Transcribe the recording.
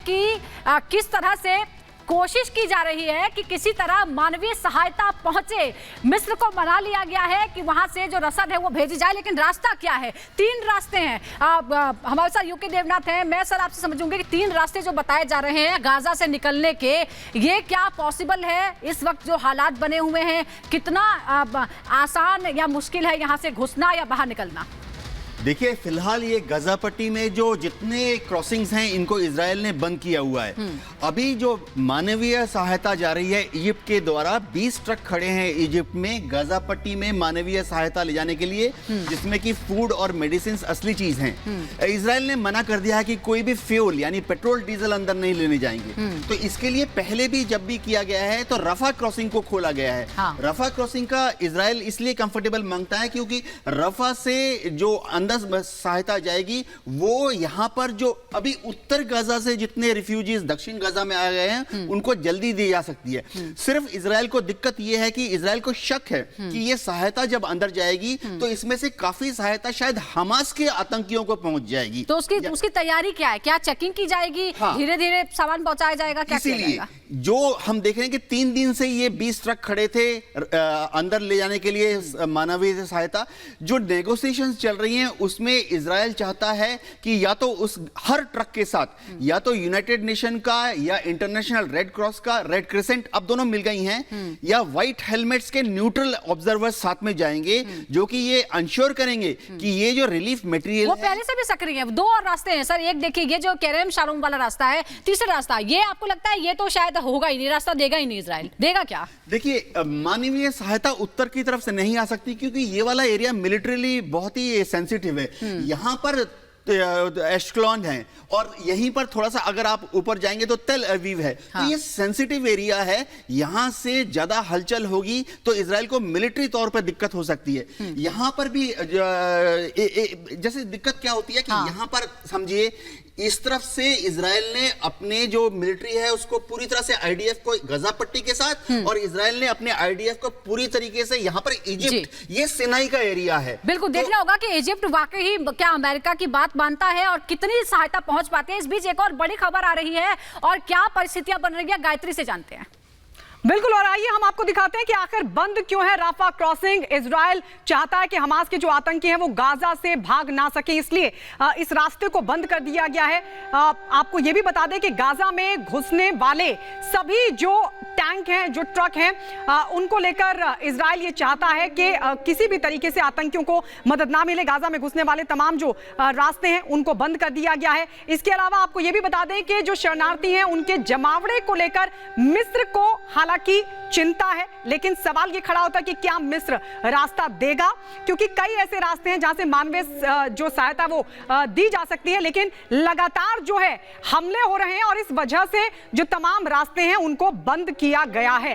कि किस तरह से कोशिश की जा रही है कि किसी तरह मानवीय सहायता पहुंचे। मिस्र को मना लिया गया है कि वहां से जो रसद है वो भेजी जाए, लेकिन रास्ता क्या है? 3 रास्ते हैं। हमारे साथ यूके देवनाथ हैं। मैं सर आपसे समझूंगी कि 3 रास्ते जो बताए जा रहे हैं गाजा से निकलने के, ये क्या पॉसिबल है इस वक्त जो हालात बने हुए हैं? कितना आसान या मुश्किल है यहाँ से घुसना या बाहर निकलना? देखिए, फिलहाल ये गाजा पट्टी में जो जितने क्रॉसिंग्स हैं इनको इजराइल ने बंद किया हुआ है। अभी जो मानवीय सहायता जा रही है इजिप्ट के द्वारा, 20 ट्रक खड़े हैं इजिप्ट में गाजा पट्टी में मानवीय सहायता ले जाने के लिए, जिसमें कि फूड और मेडिसिन असली चीज हैं। इजराइल ने मना कर दिया है कि कोई भी फ्यूल यानी पेट्रोल डीजल अंदर नहीं लेने जाएंगे। तो इसके लिए पहले भी जब भी किया गया है तो रफा क्रॉसिंग को खोला गया है। रफा क्रॉसिंग का इजराइल इसलिए कंफर्टेबल मांगता है क्योंकि रफा से जो सहायता जाएगी वो यहां पर जो अभी उत्तर गाजा से जितने रिफ्यूजीज दक्षिण गाजा में आ गए हैं उनको जल्दी दी जा सकती है। सिर्फ इजराइल को दिक्कत यह है कि इजराइल को शक है कि ये सहायता जब अंदर जाएगी तो इसमें से काफी सहायता शायद हमास के आतंकियों को पहुंच जाएगी। तो उसकी तैयारी क्या है? क्या चेकिंग की जाएगी? धीरे धीरे सामान पहुंचाया जाएगा? क्या किया जाएगा? जो हम देख रहे हैं कि 3 दिन से ये 20 ट्रक खड़े थे अंदर ले जाने के लिए मानवीय सहायता। जो नेगोशिएशंस चल रही हैं उसमें इजराइल चाहता है कि या तो उस हर ट्रक के साथ या तो यूनाइटेड नेशन का या इंटरनेशनल रेड क्रॉस का रेड क्रिसेंट, अब दोनों मिल गई हैं, या व्हाइट हेलमेट्स के न्यूट्रल ऑब्जर्वर्स साथ में जाएंगे जो कि ये इंश्योर करेंगे कि ये जो रिलीफ मटेरियल वो पहले से भी सक्रिय है। 2 और रास्ते हैं सर। एक देखिए ये जो केरेम शारोम वाला रास्ता है, तीसरा रास्ता ये आपको लगता है ये तो शायद होगा ही नहीं, रास्ता देगा ही नहीं इजराइल? देगा क्या? देखिए, मानवीय सहायता उत्तर की तरफ से नहीं आ सकती क्योंकि ये वाला एरिया मिलिट्रीली बहुत ही सेंसिटिव है। यहां पर एश्कलॉन है और यहीं पर थोड़ा सा अगर आप ऊपर जाएंगे तो तेल अवीव है। तो ये सेंसिटिव एरिया है, यहां से ज्यादा हलचल होगी तो इजराइल को मिलिट्री तौर पर दिक्कत हो सकती है। यहां पर भी जैसे दिक्कत क्या होती है कि यहां पर समझिए इस तरफ से इजराइल ने अपने जो मिलिट्री है उसको पूरी तरह से आईडीएफ को गाजा पट्टी के साथ, और इजराइल ने अपने आईडीएफ को पूरी तरीके से यहां पर इजिप्ट, ये सिनाई का एरिया है। बिल्कुल देखना होगा कि इजिप्ट वाकई क्या अमेरिका की बात मानता है और कितनी सहायता पहुंच पाती है। इस बीच एक और बड़ी खबर आ रही है और क्या परिस्थितियां बन रही है गायत्री से जानते हैं। बिल्कुल, और आइए हम आपको दिखाते हैं कि आखिर बंद क्यों है राफा क्रॉसिंग। इजराइल चाहता है कि हमास के जो आतंकी हैं वो गाजा से भाग ना सके, इसलिए इस रास्ते को बंद कर दिया गया है। आपको ये भी बता दें कि गाजा में घुसने वाले सभी जो टैंक हैं, जो ट्रक हैं, उनको लेकर इजराइल ये चाहता है कि किसी भी तरीके से आतंकियों को मदद ना मिले। गाजा में घुसने वाले तमाम जो रास्ते हैं उनको बंद कर दिया गया है। इसके अलावा आपको ये भी बता दें कि जो शरणार्थी हैं उनके जमावड़े को लेकर मिस्र को हालांकि चिंता है, लेकिन सवाल ये खड़ा होता है कि क्या मिस्र रास्ता देगा, क्योंकि कई ऐसे रास्ते हैं जहां से मानवीय जो सहायता वो दी जा सकती है, लेकिन लगातार जो है हमले हो रहे हैं और इस वजह से जो तमाम रास्ते हैं उनको बंद किया गया है।